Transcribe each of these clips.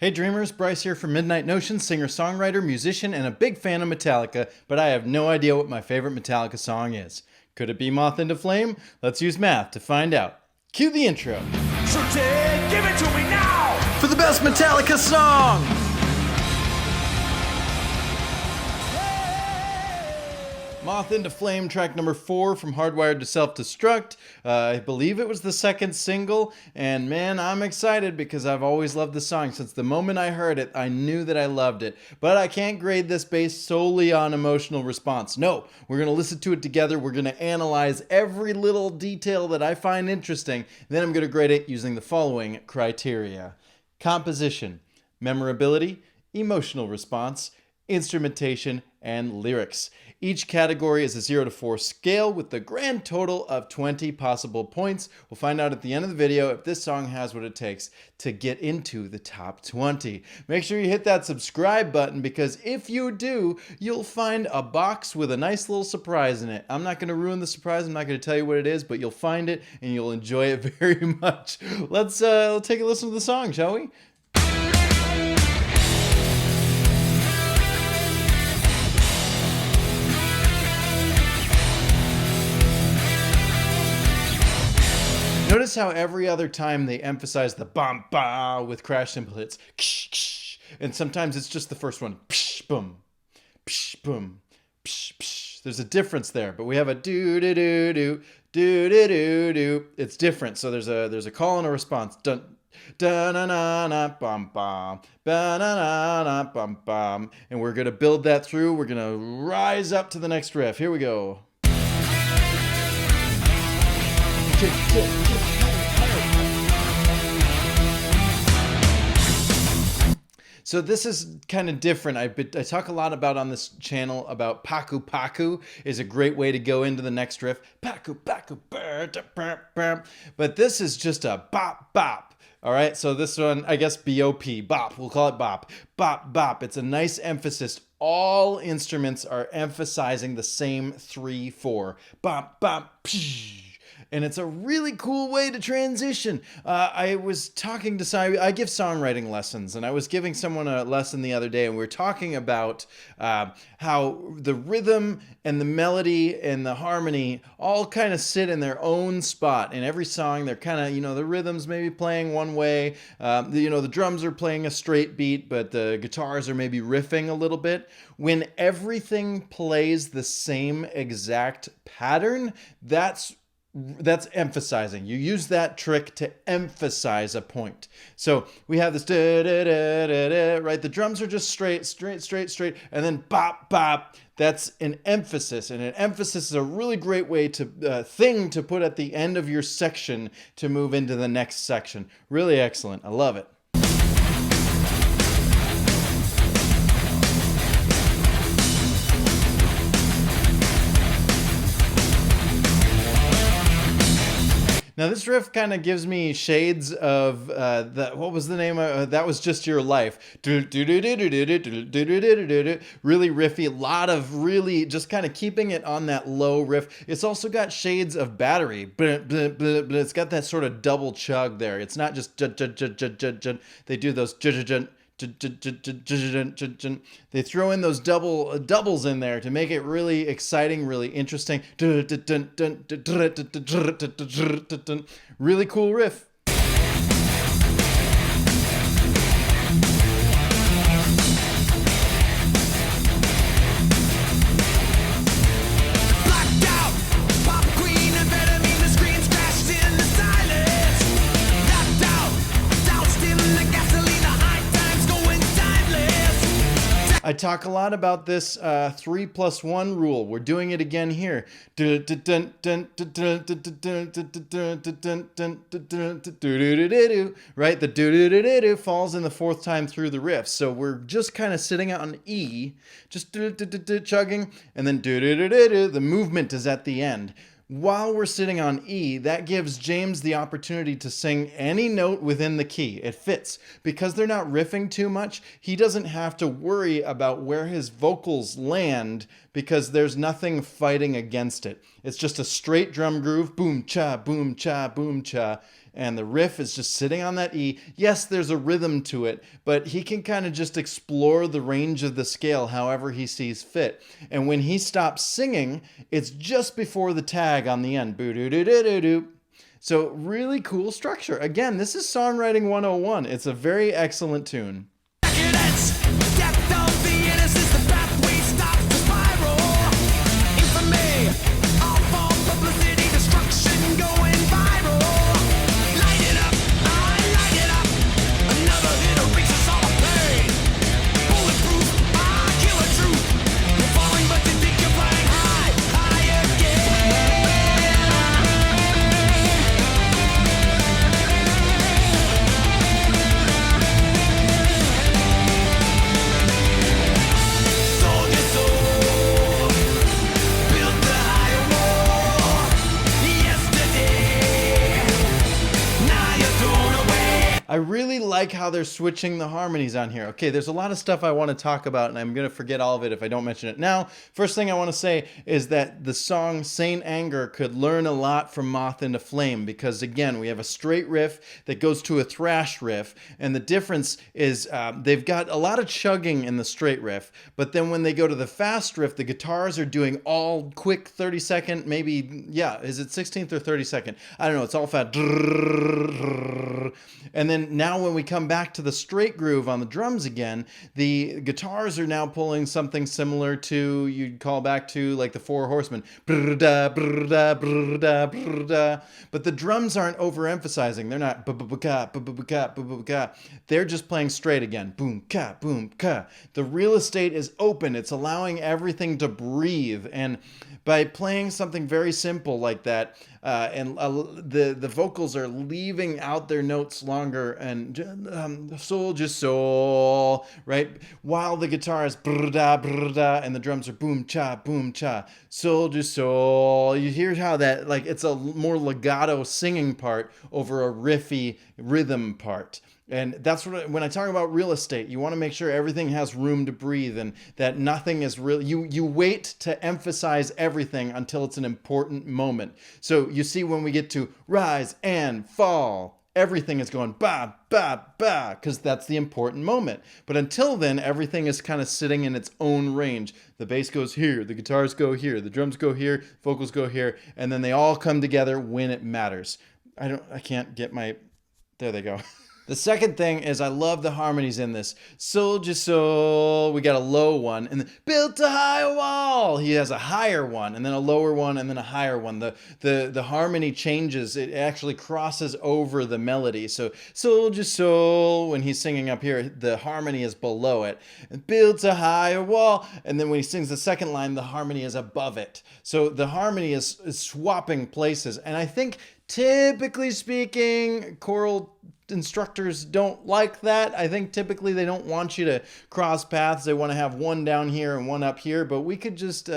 Hey dreamers, Bryce here from Midnight Notion, singer-songwriter, musician, and a big fan of Metallica, but I have no idea what my favorite Metallica song is. Could it be Moth Into Flame? Let's use math to find out. Cue the intro. So give it to me now! For the best Metallica song! Moth Into Flame, track number 4 from Hardwired to Self-Destruct. I believe it was the second single, and man, I'm excited because I've always loved the song. Since the moment I heard it, I knew that I loved it. But I can't grade this based solely on emotional response. No, we're going to listen to it together. We're going to analyze every little detail that I find interesting. Then I'm going to grade it using the following criteria: composition, memorability, emotional response, instrumentation, and lyrics. Each category is a 0 to 4 scale with the grand total of 20 possible points. We'll find out at the end of the video if this song has what it takes to get into the top 20. Make sure you hit that subscribe button, because if you do, you'll find a box with a nice little surprise in it. I'm not going to ruin the surprise. I'm not going to tell you what it is, but you'll find it and you'll enjoy it very much. Let's take a listen to the song, shall we? Notice how every other time they emphasize the bum ba with crash cymbal hits, ksh, ksh, and sometimes it's just the first one, psh, boom, psh, boom, psh, psh. There's a difference there, but we have a do do do do do do do do. It's different, so there's a call and a response. Dun da na na na bum bum ba na na na bum bum, and we're gonna build that through. We're gonna rise up to the next riff. Here we go. So this is kind of different. I talk a lot about on this channel about paku paku is a great way to go into the next riff. Paku paku, but this is just a bop bop. All right, so this one, I guess bop, bop. We'll call it bop, bop bop. It's a nice emphasis. All instruments are emphasizing the same 3/4. Bop bop. Psh. And it's a really cool way to transition. I was talking to I give songwriting lessons, and I was giving someone a lesson the other day, and we were talking about how the rhythm and the melody and the harmony all kind of sit in their own spot. In every song, they're kind of, the rhythm's maybe playing one way, the drums are playing a straight beat, but the guitars are maybe riffing a little bit. When everything plays the same exact pattern, that's emphasizing. You use that trick to emphasize a point. So we have this da, da, da, da, da, right? The drums are just straight, and then bop, bop. That's an emphasis, and an emphasis is a really great way to thing to put at the end of your section to move into the next section. Really excellent. I love it. Now this riff kind of gives me shades of what was the name of That Was Just Your Life. Really riffy, a lot of really just kind of keeping it on that low riff. It's also got shades of Battery, but it's got that sort of double chug there. It's not just they do those they throw in those doubles in there to make it really exciting, really interesting. Really cool riff. I talk a lot about this 3+1 rule. We're doing it again here. Right? The do-do-do-do-do falls in the fourth time through the riff. So we're just kind of sitting on E, just chugging, and then do-do-do-do-do. The movement is at the end. While we're sitting on E, that gives James the opportunity to sing any note within the key. It fits. Because they're not riffing too much, he doesn't have to worry about where his vocals land because there's nothing fighting against it. It's just a straight drum groove, boom cha, and the riff is just sitting on that E. Yes, there's a rhythm to it, but he can kind of just explore the range of the scale however he sees fit. And when he stops singing, it's just before the tag on the end. Boo-doo-doo-doo-doo-doo. So really cool structure. Again, this is songwriting 101. It's a very excellent tune. I really like how they're switching the harmonies on here. Okay, there's a lot of stuff I want to talk about, and I'm going to forget all of it if I don't mention it now. First thing I want to say is that the song Saint Anger could learn a lot from Moth Into Flame, because again, we have a straight riff that goes to a thrash riff, and the difference is they've got a lot of chugging in the straight riff, but then when they go to the fast riff, the guitars are doing all quick 30-second, maybe, yeah, is it 16th or 32nd? I don't know, it's all fast. And then now when we come back to the straight groove on the drums again, the guitars are now pulling something similar to, you'd call back to like the Four Horsemen. But the drums aren't overemphasizing. They're not they're just playing straight again. Boom, ka, boom, ka. The real estate is open. It's allowing everything to breathe. And by playing something very simple like that, the vocals are leaving out their notes longer, and soldier soul, right? While the guitar is and the drums are boom cha, soldier soul. You hear how that, like, it's a more legato singing part over a riffy rhythm part. And that's what, when I talk about real estate, you want to make sure everything has room to breathe and that nothing is real. You wait to emphasize everything until it's an important moment. So you see when we get to rise and fall, everything is going ba, ba, ba, because that's the important moment. But until then, everything is kind of sitting in its own range. The bass goes here, the guitars go here, the drums go here, vocals go here, and then they all come together when it matters. I can't get my, there they go. The second thing is I love the harmonies in this. Soldier soul, we got a low one, and then built a higher wall. He has a higher one, and then a lower one, and then a higher one. The harmony changes. It actually crosses over the melody. So soldier soul, when he's singing up here, the harmony is below it. And built a higher wall, and then when he sings the second line, the harmony is above it. So the harmony is swapping places, and I think typically speaking, choral instructors don't like that. I think typically they don't want you to cross paths. They want to have one down here and one up here, but we could just,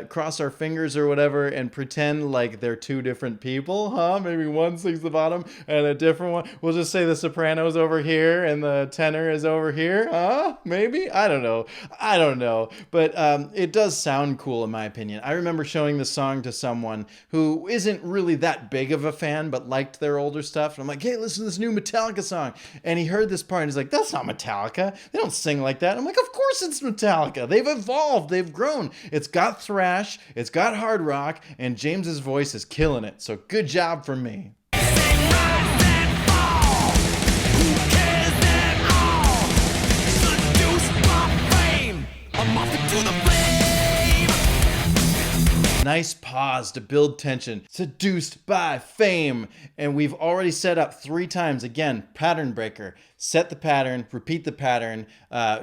cross our fingers or whatever and pretend like they're two different people, huh? Maybe one sings the bottom and a different one. We'll just say the soprano's over here and the tenor is over here, huh? Maybe? I don't know. But it does sound cool in my opinion. I remember showing the song to someone who isn't really that big of a fan, but liked their older stuff. And I'm like, hey, listen to this new Metallica song. And he heard this part and he's like, that's not Metallica. They don't sing like that. I'm like, of course it's Metallica. They've evolved. They've grown. It's got thrash. It's got hard rock. And James's voice is killing it. So good job from me. Nice pause to build tension. Seduced by fame. And we've already set up 3 times. Again, pattern breaker. Set the pattern, repeat the pattern,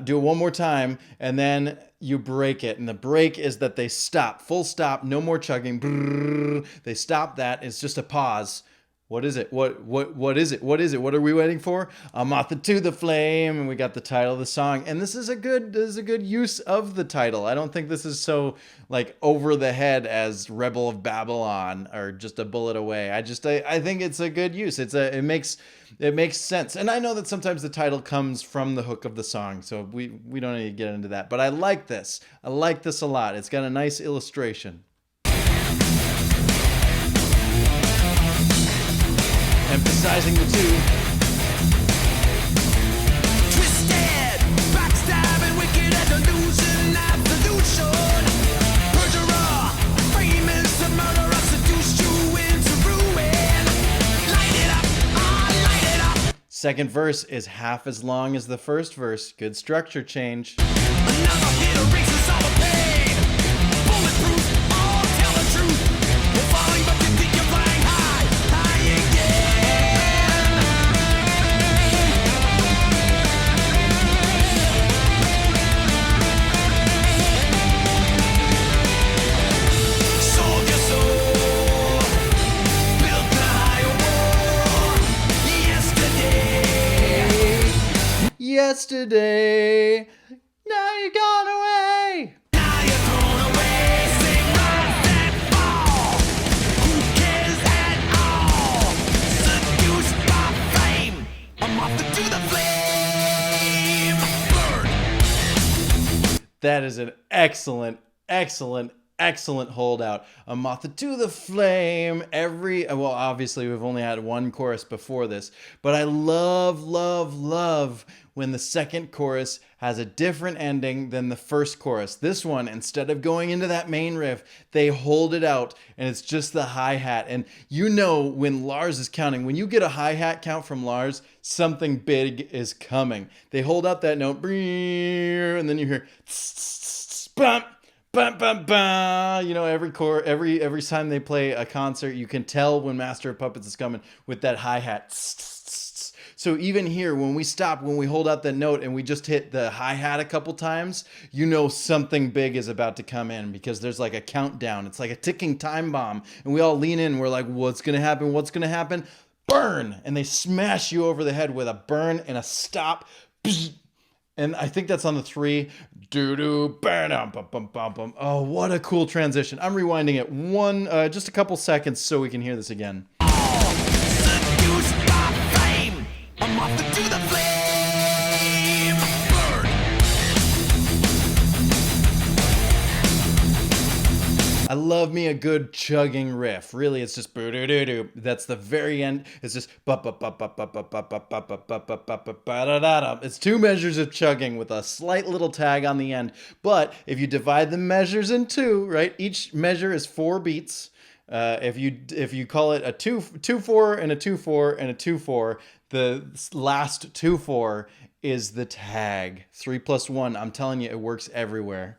do it one more time, and then you break it. And the break is that they stop. Full stop, no more chugging. Brrr, they stop that. It's just a pause. What is it? What is it? What is it? What are we waiting for? Moth Into the Flame, and we got the title of the song. And this is a good use of the title. I don't think this is so like over the head as Rebel of Babylon or Just a Bullet Away. I think it's a good use. It makes sense. And I know that sometimes the title comes from the hook of the song, so we don't need to get into that. But I like this. I like this a lot. It's got a nice illustration. emphasizing the two. Twisted, backstabbing, wicked as illusion, absolution. Perjurer, famous, the murderer seduced you into ruin. Light it up, light it up. Second verse is half as long as the first verse. Good structure change. Another hit erases all the pain. Bulletproof, all tell the truth. You're falling, but you think you're flying high, high again. Sold your soul, built a higher war. Yesterday, Yesterday, now you're gone away. now you're thrown away. Sing, rise and fall. Who cares at all? Seduced by fame, I'm off into the flame. Burn. That is an excellent, excellent, excellent holdout. A moth into the flame. Well, obviously we've only had one chorus before this, but I love, love, love when the second chorus has a different ending than the first chorus. This one, instead of going into that main riff, they hold it out and it's just the hi-hat. And you know when Lars is counting, when you get a hi-hat count from Lars, something big is coming. They hold out that note, and then you hear bump, bum, bum, bum. You know, every time they play a concert, you can tell when Master of Puppets is coming with that hi-hat. So even here, when we stop, when we hold out that note and we just hit the hi-hat a couple times, you know something big is about to come in because there's like a countdown. It's like a ticking time bomb. And we all lean in. We're like, what's going to happen? What's going to happen? Burn! And they smash you over the head with a burn and a stop. And I think that's on the 3. Doo-doo, burn, bum, bum, bum, bum. Oh, what a cool transition. I'm rewinding it just a couple seconds so we can hear this again. Seduced by fame, I'm off into the flame. Burn. I love me a good chugging riff. Really, it's just boo-doo-doo-doo. That's the very end. It's just it's 2 measures of chugging with a slight little tag on the end. But if you divide the measures in 2, right? Each measure is 4 beats. If you call it a 2-4 and a 2-4 and a 2-4, the last 2-4 is the tag. 3 + 1. I'm telling you, it works everywhere.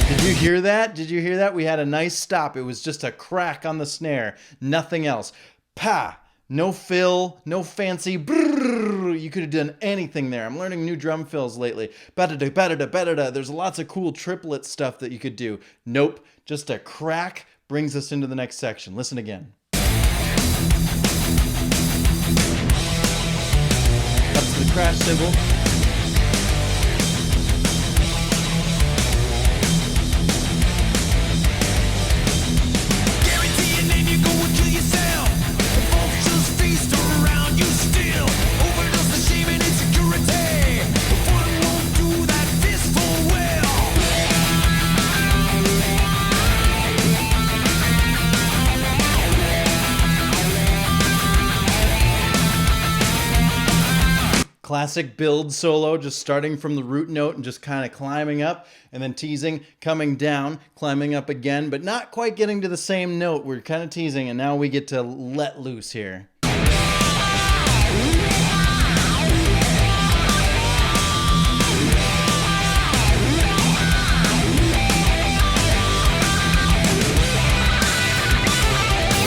Did you hear that? Did you hear that? We had a nice stop. It was just a crack on the snare. Nothing else. Pa! No fill, no fancy brrrr. You could have done anything there. I'm learning new drum fills lately. Ba-da-da, ba-da-da, ba-da-da. There's lots of cool triplet stuff that you could do. Nope. Just a crack brings us into the next section. Listen again. Up to the crash cymbal. Classic build solo, just starting from the root note and just kind of climbing up and then teasing, coming down, climbing up again, but not quite getting to the same note. We're kind of teasing and now we get to let loose here.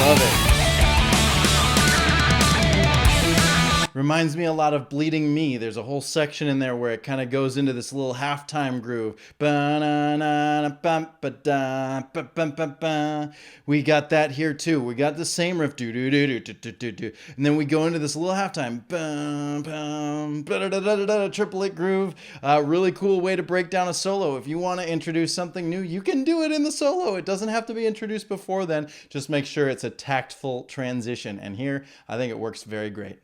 Love it. Reminds me a lot of Bleeding Me. There's a whole section in there where it kind of goes into this little halftime groove. We got that here too. We got the same riff. And then we go into this little halftime. Triplet groove. Really cool way to break down a solo. If you want to introduce something new, you can do it in the solo. It doesn't have to be introduced before then. Just make sure it's a tactful transition. And here, I think it works very great.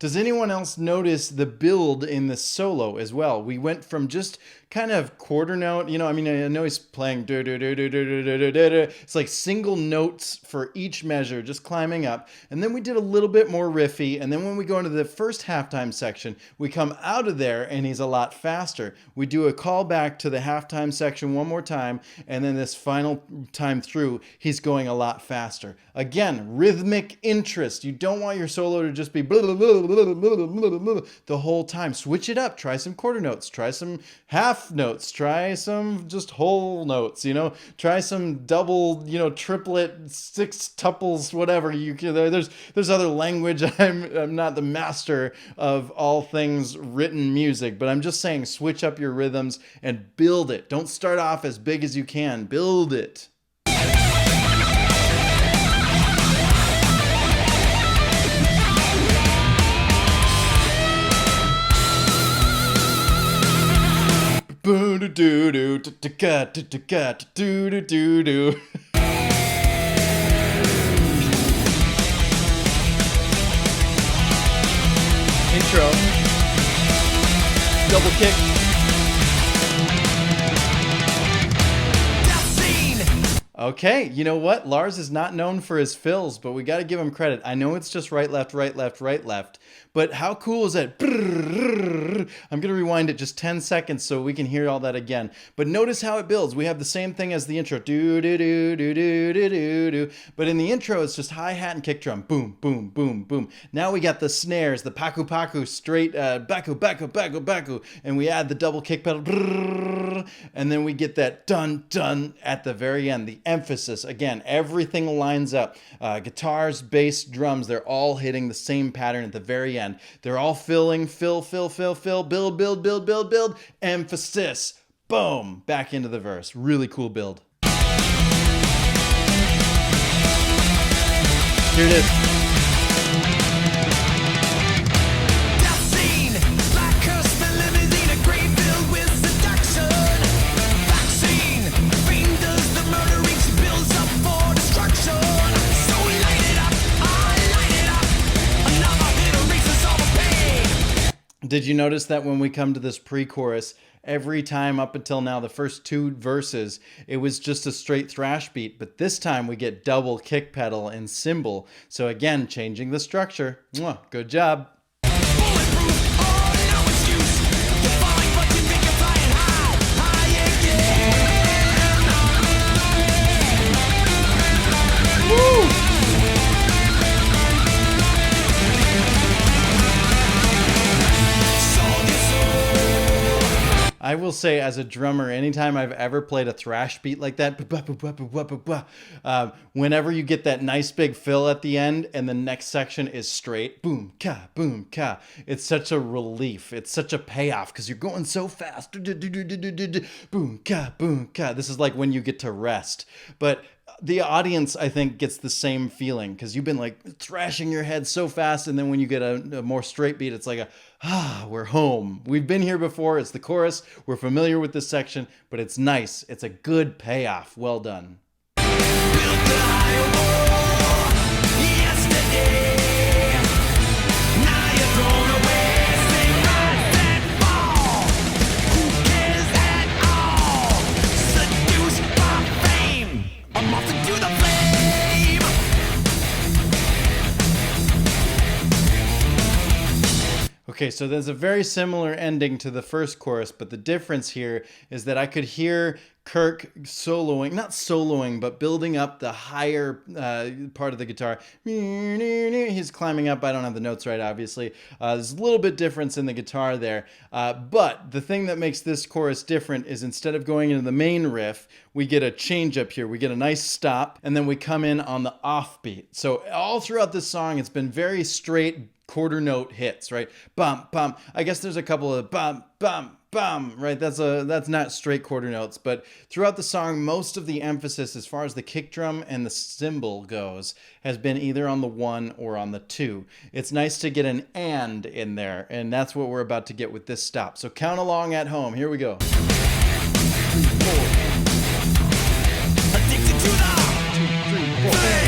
Does anyone else notice the build in the solo as well? We went from just kind of quarter note, you know, I mean, I know he's playing do do do do do do do do do. It's like single notes for each measure, just climbing up. And then we did a little bit more riffy. And then when we go into the first halftime section, we come out of there and he's a lot faster. We do a call back to the halftime section one more time. And then this final time through, he's going a lot faster. Again, rhythmic interest. You don't want your solo to just be blah, blah, blah, blah, blah, blah, blah, the whole time. Switch it up. Try some quarter notes. Try some half notes. Try some just whole notes. You know, try some double, you know, triplet, sextuples, whatever. There's other language. I'm not the master of all things written music, but I'm just saying, switch up your rhythms and build it. Don't start off as big as you can. Build it. Boo doo doo doo doo doo doo doo doo doo. Intro. Double kick. Okay, you know what? Lars is not known for his fills, but we got to give him credit. I know it's just right, left, right, left, right, left. But how cool is that? I'm going to rewind it just 10 seconds so we can hear all that again. But notice how it builds. We have the same thing as the intro. Do, do, do, do, do, do, do, do. But in the intro, it's just hi-hat and kick drum. Boom, boom, boom, boom. Now we got the snares, the paku paku, straight baku, baku, baku, baku. And we add the double kick pedal. And then we get that dun, dun at the very end. The emphasis. Again, everything lines up. Guitars, bass, drums, they're all hitting the same pattern at the very end. They're all filling, fill, build, build, build, build, build, emphasis, boom, back into the verse. Really cool build. Here it is. Did you notice that when we come to this pre-chorus, every time up until now, the first two verses, it was just a straight thrash beat, but this time we get double kick pedal and cymbal. So again, changing the structure. Mwah, good job. I will say, as a drummer, anytime I've ever played a thrash beat like that, whenever you get that nice big fill at the end and the next section is straight, boom, ka, it's such a relief. It's such a payoff because you're going so fast. Boom, ka. This is like when you get to rest. But the audience, I think, gets the same feeling because you've been like thrashing your head so fast, and then when you get a more straight beat, it's like we're home. We've been here before. It's the chorus. We're familiar with this section, but it's nice. It's a good payoff. Well done. Okay, so there's a very similar ending to the first chorus, but the difference here is that I could hear Kirk soloing, not soloing, but building up the higher part of the guitar. He's climbing up. I don't have the notes right, obviously. There's a little bit difference in the guitar there. But the thing that makes this chorus different is instead of going into the main riff, we get a change up here. We get a nice stop, and then we come in on the offbeat. So all throughout this song, it's been very straight quarter note hits, right? Bum, bum. I guess there's a couple of bum, bum, bum, right? That's not straight quarter notes, but throughout the song, most of the emphasis as far as the kick drum and the cymbal goes has been either on the 1 or on the 2. It's nice to get an and in there, and that's what we're about to get with this stop. So count along at home. Here we go. 3, 4. Addicted to the 2, 3, 4.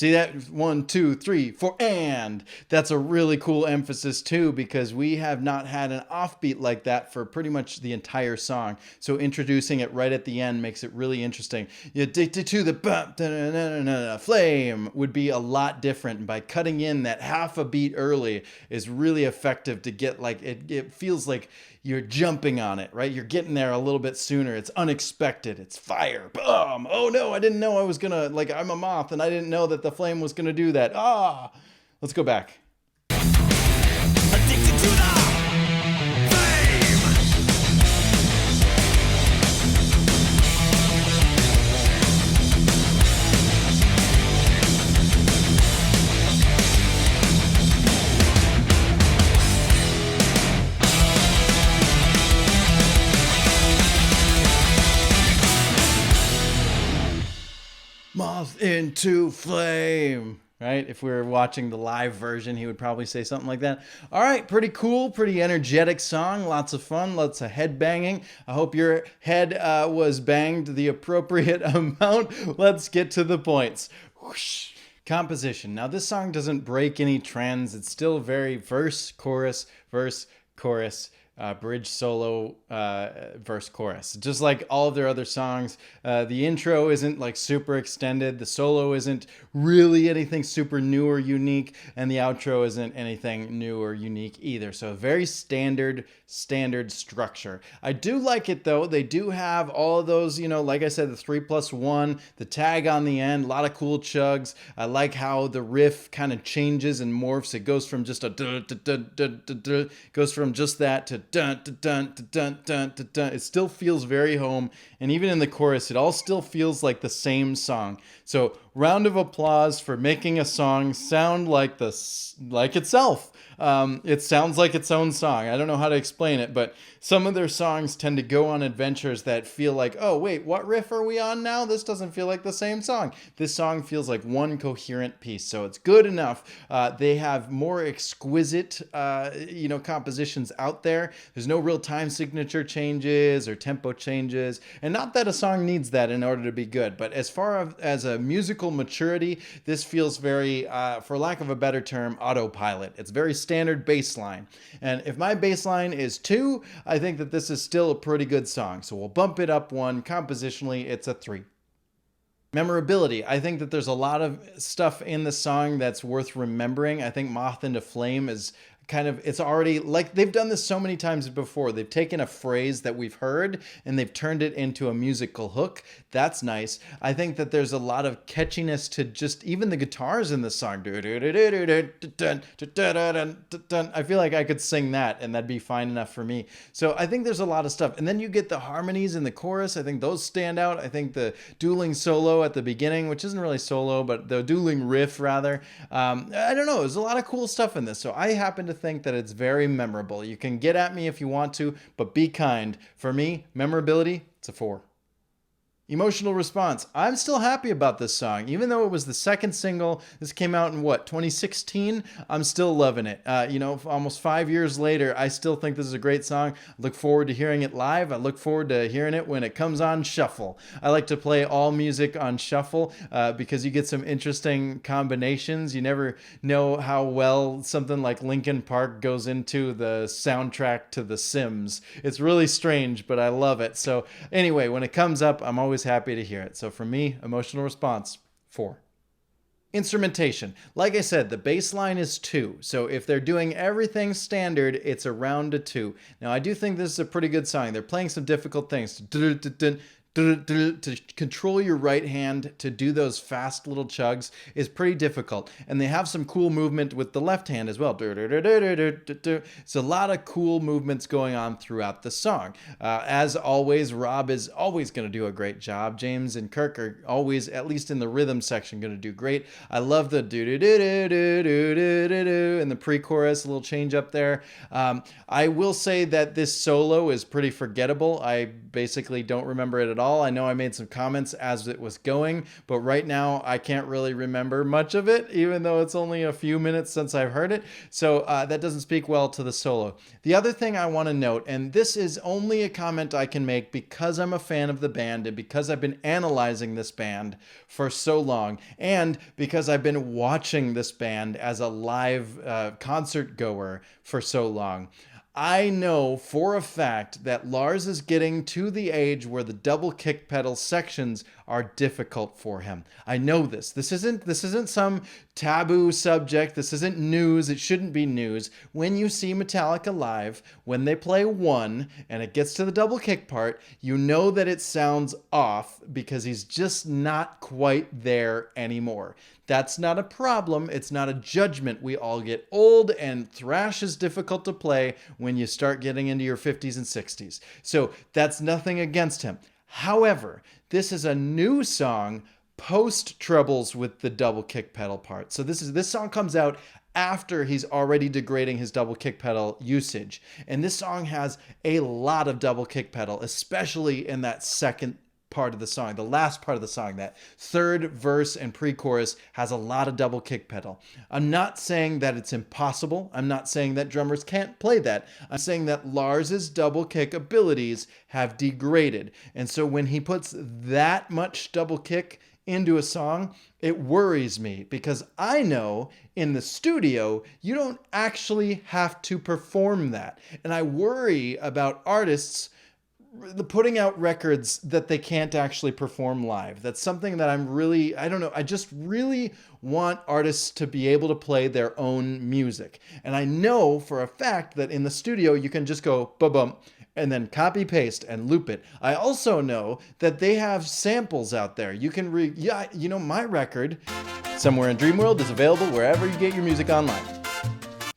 See that? 1, 2, 3, 4, and that's a really cool emphasis too, because we have not had an offbeat like that for pretty much the entire song. So introducing it right at the end makes it really interesting. You're addicted to the bump, flame would be a lot different. And by cutting in that half a beat early is really effective to get like it feels like you're jumping on it, right? You're getting there a little bit sooner. It's unexpected. It's fire. Boom. Oh no, I didn't know I was gonna, like, I'm a moth and I didn't know that the flame was gonna do that. Ah, let's go back. Addicted to the flame. Moth into flame. Right? If we were watching the live version, he would probably say something like that. All right, pretty cool, pretty energetic song. Lots of fun, lots of head banging. I hope your head was banged the appropriate amount. Let's get to the points. Whoosh. Composition. Now, this song doesn't break any trends. It's still very verse, chorus, bridge, solo, verse, chorus. Just like all of their other songs, the intro isn't like super extended. The solo isn't really anything super new or unique, and the outro isn't anything new or unique either. So very standard structure. I do like it though. They do have all of those, like I said, the 3+1, the tag on the end, a lot of cool chugs. I like how the riff kind of changes and morphs. It goes from just a goes from just that to dun dun dun dun dun dun dun. It still feels very home, and even in the chorus, it all still feels like the same song. So round of applause for making a song sound like itself. It sounds like its own song. I don't know how to explain it, but some of their songs tend to go on adventures that feel like, oh wait, what riff are we on now? This doesn't feel like the same song. This song feels like one coherent piece, so it's good enough. They have more exquisite, compositions out there. There's no real time signature changes or tempo changes, and not that a song needs that in order to be good, but as far as a musical maturity, this feels very, for lack of a better term, autopilot. It's very standard bass line. And if my bass line is 2, I think that this is still a pretty good song. So we'll bump it up 1. Compositionally, it's a 3. Memorability. I think that there's a lot of stuff in the song that's worth remembering. I think Moth Into Flame is it's already like they've done this so many times before. They've taken a phrase that we've heard and they've turned it into a musical hook. That's nice. I think that there's a lot of catchiness to just even the guitars in the song. I feel like I could sing that and that'd be fine enough for me. So I think there's a lot of stuff. And then you get the harmonies in the chorus. I think those stand out. I think the dueling solo at the beginning, which isn't really solo, but the dueling riff rather. I don't know. There's a lot of cool stuff in this. So I happen to think that it's very memorable. You can get at me if you want to, but be kind. For me, memorability, it's a 4. Emotional response. I'm still happy about this song. Even though it was the second single, this came out in 2016? I'm still loving it. Almost 5 years later, I still think this is a great song. I look forward to hearing it live. I look forward to hearing it when it comes on shuffle. I like to play all music on shuffle because you get some interesting combinations. You never know how well something like Linkin Park goes into the soundtrack to The Sims. It's really strange, but I love it. So anyway, when it comes up, I'm always happy to hear it. So for me, emotional response, 4. Instrumentation. Like I said, the bass line is 2. So if they're doing everything standard, it's around a 2. Now I do think this is a pretty good song. They're playing some difficult things. To control your right hand to do those fast little chugs is pretty difficult. And they have some cool movement with the left hand as well. It's a lot of cool movements going on throughout the song. As always, Rob is always going to do a great job. James and Kirk are always, at least in the rhythm section, going to do great. I love the do-do-do-do-do-do-do-do in the pre-chorus, a little change up there. I will say that this solo is pretty forgettable. I basically don't remember it at all. I know I made some comments as it was going, but right now I can't really remember much of it, even though it's only a few minutes since I've heard it. So that doesn't speak well to the solo. The other thing I want to note, and this is only a comment I can make because I'm a fan of the band and because I've been analyzing this band for so long, and because I've been watching this band as a live concert goer for so long. I know for a fact that Lars is getting to the age where the double kick pedal sections are difficult for him. I know this. This isn't some taboo subject. This isn't news. It shouldn't be news. When you see Metallica live, when they play one and it gets to the double kick part, you know that it sounds off because he's just not quite there anymore. That's not a problem. It's not a judgment. We all get old, and thrash is difficult to play when you start getting into your 50s and 60s. So that's nothing against him. However, this is a new song post troubles with the double kick pedal part. So this song comes out after he's already degrading his double kick pedal usage. And this song has a lot of double kick pedal, especially in that second part of the song, the last part of the song. That third verse and pre-chorus has a lot of double kick pedal. I'm not saying that it's impossible. I'm not saying that drummers can't play that. I'm saying that Lars's double kick abilities have degraded. And so when he puts that much double kick into a song, it worries me because I know in the studio you don't actually have to perform that. And I worry about artists putting out records that they can't actually perform live. That's something that I just really want artists to be able to play their own music. And I know for a fact that in the studio you can just go ba-bum and then copy paste and loop it. I also know that they have samples out there. You can my record, Somewhere in Dreamworld, is available wherever you get your music online.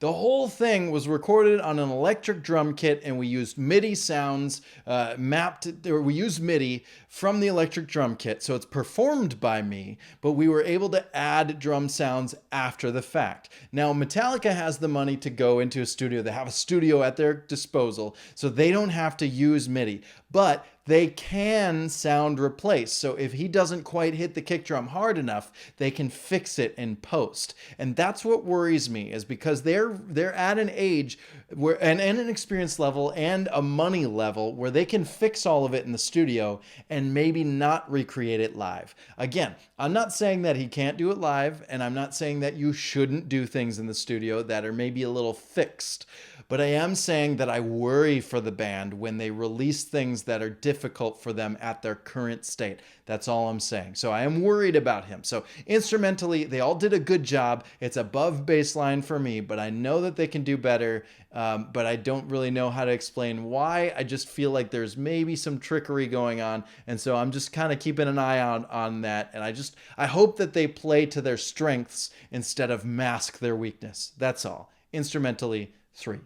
The whole thing was recorded on an electric drum kit, and we used MIDI sounds we used MIDI from the electric drum kit. So it's performed by me, but we were able to add drum sounds after the fact. Now, Metallica has the money to go into a studio. They have a studio at their disposal, so they don't have to use MIDI. But they can sound replace. So if he doesn't quite hit the kick drum hard enough, they can fix it in post. And that's what worries me, is because they're at an age where and an experience level and a money level where they can fix all of it in the studio and maybe not recreate it live. Again, I'm not saying that he can't do it live, and I'm not saying that you shouldn't do things in the studio that are maybe a little fixed. But I am saying that I worry for the band when they release things that are difficult for them at their current state. That's all I'm saying. So I am worried about him. So instrumentally, they all did a good job. It's above baseline for me, but I know that they can do better. But I don't really know how to explain why. I just feel like there's maybe some trickery going on. And so I'm just kind of keeping an eye on that. And I hope that they play to their strengths instead of mask their weakness. That's all. Instrumentally, 3.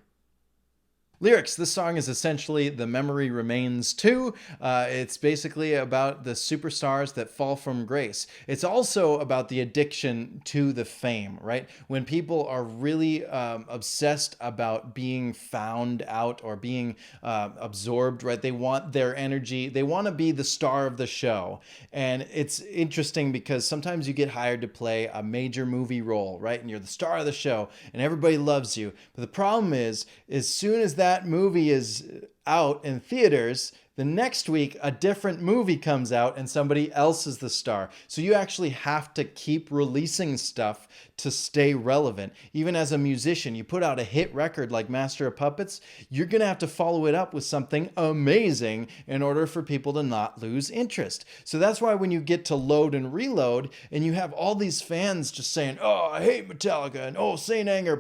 Lyrics. This song is essentially The Memory Remains 2. It's basically about the superstars that fall from grace. It's also about the addiction to the fame, right? When people are really obsessed about being found out or being absorbed, right? They want their energy. They want to be the star of the show. And it's interesting because sometimes you get hired to play a major movie role, right? And you're the star of the show and everybody loves you. But the problem is, as soon as that movie is out in theaters, the next week a different movie comes out and somebody else is the star. So you actually have to keep releasing stuff to stay relevant. Even as a musician, you put out a hit record like Master of Puppets, you're going to have to follow it up with something amazing in order for people to not lose interest. So that's why when you get to Load and Reload and you have all these fans just saying, "Oh, I hate Metallica," and "Oh, Saint Anger,"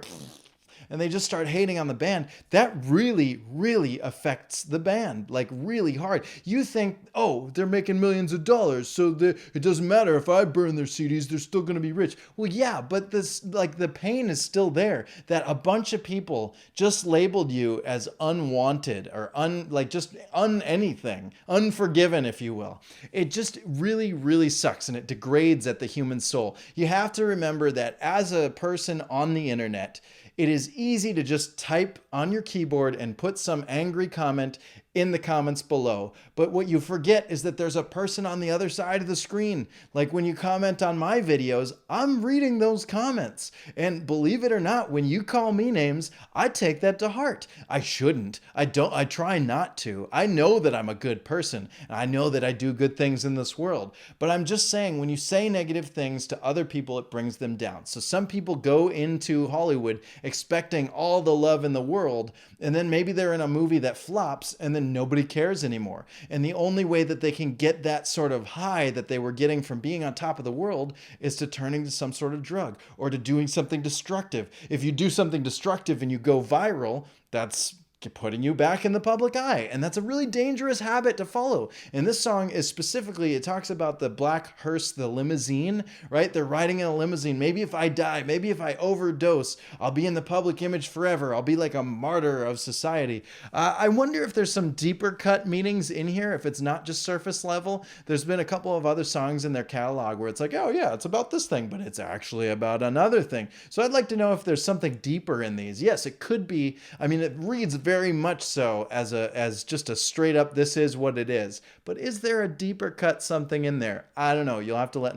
and they just start hating on the band, that really, really affects the band, like really hard. You think, oh, they're making millions of dollars, so it doesn't matter if I burn their CDs, they're still going to be rich. Well, yeah, but this, like, the pain is still there, that a bunch of people just labeled you as unwanted or anything, unforgiven, if you will. It just really, really sucks, and it degrades at the human soul. You have to remember that as a person on the internet, it is easy to just type on your keyboard and put some angry comment in the comments below. But what you forget is that there's a person on the other side of the screen. Like when you comment on my videos, I'm reading those comments. And believe it or not, when you call me names, I take that to heart. I shouldn't. I try not to. I know that I'm a good person, and I know that I do good things in this world. But I'm just saying, when you say negative things to other people, it brings them down. So some people go into Hollywood expecting all the love in the world, and then maybe they're in a movie that flops, and then nobody cares anymore. And the only way that they can get that sort of high that they were getting from being on top of the world is to turning to some sort of drug or to doing something destructive. If you do something destructive and you go viral, that's putting you back in the public eye. And that's a really dangerous habit to follow. And this song is specifically, it talks about the black hearse, the limousine, right? They're riding in a limousine. Maybe if I die, maybe if I overdose, I'll be in the public image forever. I'll be like a martyr of society. I wonder if there's some deeper cut meanings in here, if it's not just surface level. There's been a couple of other songs in their catalog where it's like, oh yeah, it's about this thing, but it's actually about another thing. So I'd like to know if there's something deeper in these. Yes, it could be. I mean, it reads very much so as just a straight up, this is what it is. But is there a deeper cut something in there? I don't know. You'll have to let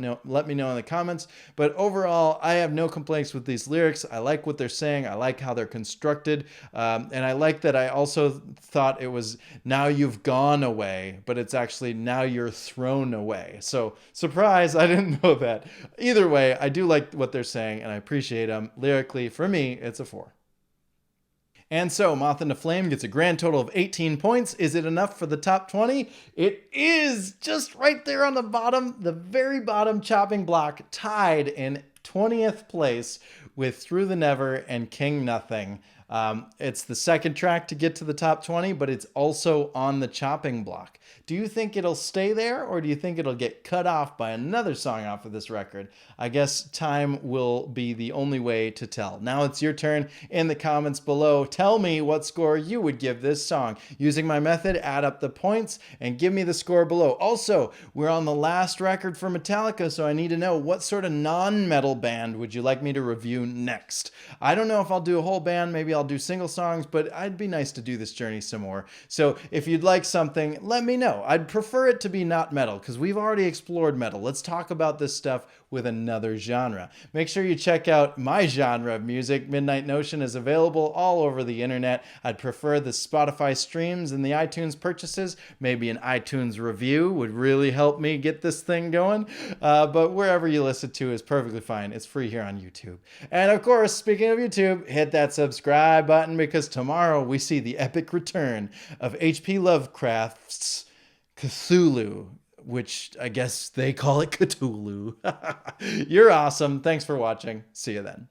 me know in the comments. But overall, I have no complaints with these lyrics. I like what they're saying. I like how they're constructed. And I like that I also thought it was now you've gone away, but it's actually now you're thrown away. So surprise, I didn't know that. Either way, I do like what they're saying and I appreciate them. Lyrically, for me, it's a 4. And so Moth Into Flame gets a grand total of 18 points. Is it enough for the top 20? It is, just right there on the bottom, the very bottom chopping block, tied in 20th place with Through the Never and King Nothing. It's the second track to get to the top 20, but it's also on the chopping block. Do you think it'll stay there, or do you think it'll get cut off by another song off of this record? I guess time will be the only way to tell. Now it's your turn in the comments below. Tell me what score you would give this song. Using my method, add up the points and give me the score below. Also, we're on the last record for Metallica, so I need to know what sort of non-metal band would you like me to review next? I don't know if I'll do a whole band, maybe I'll do single songs, but I'd be nice to do this journey some more. So if you'd like something, let me know. I'd prefer it to be not metal, because we've already explored metal. Let's talk about this stuff with another genre. Make sure you check out my genre of music. Midnight Notion is available all over the internet. I'd prefer the Spotify streams and the iTunes purchases. Maybe an iTunes review would really help me get this thing going. But wherever you listen to is perfectly fine. It's free here on YouTube. And of course, speaking of YouTube, hit that subscribe button, because tomorrow we see the epic return of H.P. Lovecraft's Cthulhu, which I guess they call it Cthulhu. You're awesome. Thanks for watching. See you then.